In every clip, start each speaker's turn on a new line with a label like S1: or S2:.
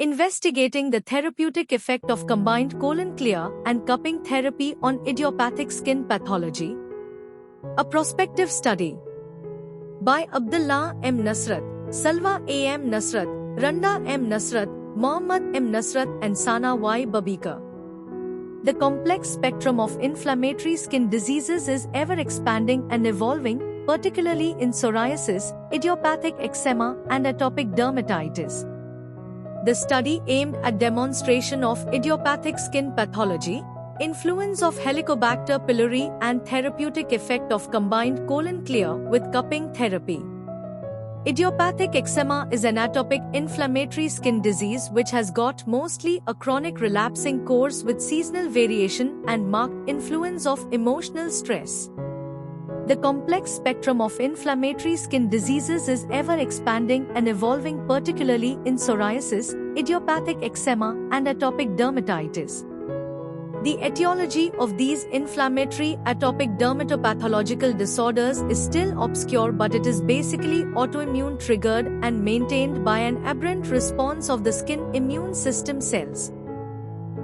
S1: investigating the therapeutic effect of combined colon clear and cupping therapy on idiopathic skin pathology. A prospective study by Abdullah M. Nasrat, Salwa A. M. Nasrat, Randa M. Nasrat, Mohammad M. Nasrat and Sana Y. Babika. The complex spectrum of inflammatory skin diseases is ever expanding and evolving, particularly in psoriasis, idiopathic eczema, and atopic dermatitis. The study aimed at demonstration of idiopathic skin pathology, influence of Helicobacter pylori, and therapeutic effect of combined colon clear with cupping therapy. Idiopathic eczema is an atopic inflammatory skin disease which has got mostly a chronic relapsing course with seasonal variation and marked influence of emotional stress. The complex spectrum of inflammatory skin diseases is ever expanding and evolving, particularly in psoriasis, idiopathic eczema, and atopic dermatitis. The etiology of these inflammatory atopic dermatopathological disorders is still obscure, but it is basically autoimmune triggered and maintained by an aberrant response of the skin immune system cells.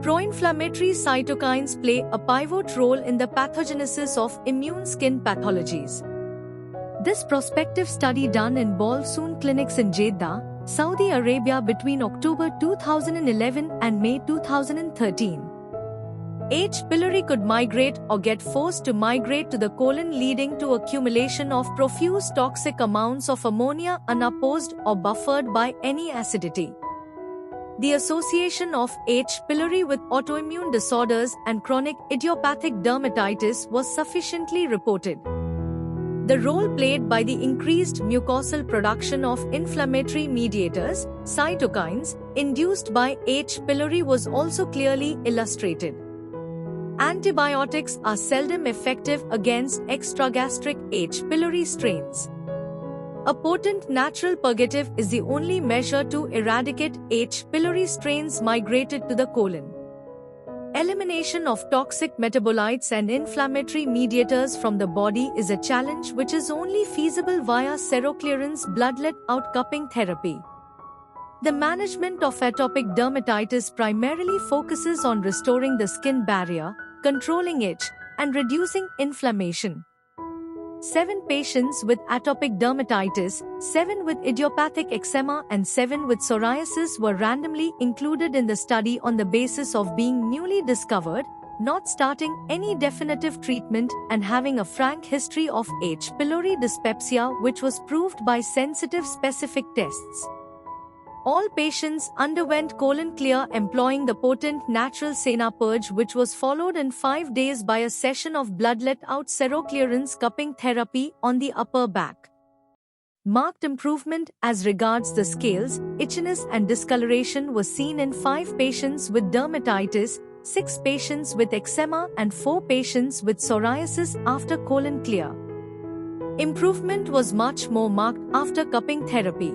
S1: Pro-inflammatory cytokines play a pivot role in the pathogenesis of immune skin pathologies. This prospective study done in Bolsoon clinics in Jeddah, Saudi Arabia between October 2011 and May 2013. H. pylori could migrate or get forced to migrate to the colon, leading to accumulation of profuse toxic amounts of ammonia unopposed or buffered by any acidity. The association of H. pylori with autoimmune disorders and chronic idiopathic dermatitis was sufficiently reported. The role played by the increased mucosal production of inflammatory mediators, cytokines, induced by H. pylori was also clearly illustrated. Antibiotics are seldom effective against extragastric H. pylori strains. A potent natural purgative is the only measure to eradicate H. pylori strains migrated to the colon. Elimination of toxic metabolites and inflammatory mediators from the body is a challenge which is only feasible via seroclearance blood let-out cupping therapy. The management of atopic dermatitis primarily focuses on restoring the skin barrier, controlling itch, and reducing inflammation. 7 patients with atopic dermatitis, 7 with idiopathic eczema and 7 with psoriasis were randomly included in the study on the basis of being newly discovered, not starting any definitive treatment, and having a frank history of H. pylori dyspepsia, which was proved by sensitive specific tests. All patients underwent colon clear employing the potent natural Sena purge, which was followed in 5 days by a session of blood let-out seroclearance cupping therapy on the upper back. Marked improvement as regards the scales, itchiness and discoloration was seen in 5 patients with dermatitis, 6 patients with eczema and 4 patients with psoriasis after colon clear. Improvement was much more marked after cupping therapy.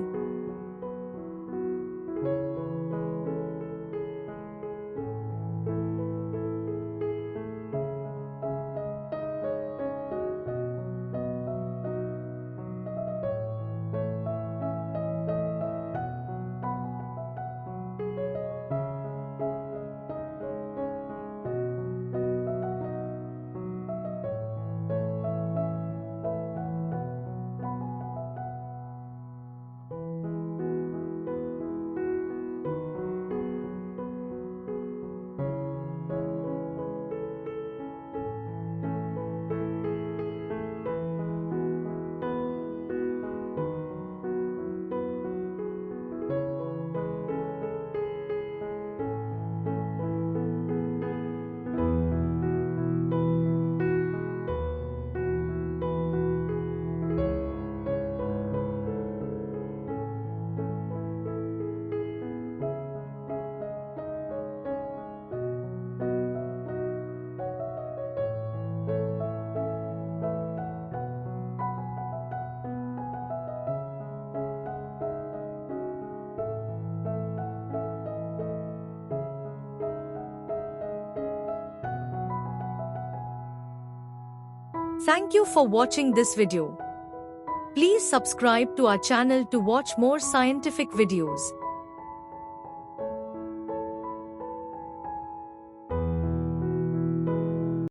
S1: Thank you for watching this video. Please subscribe to our channel to watch more scientific videos.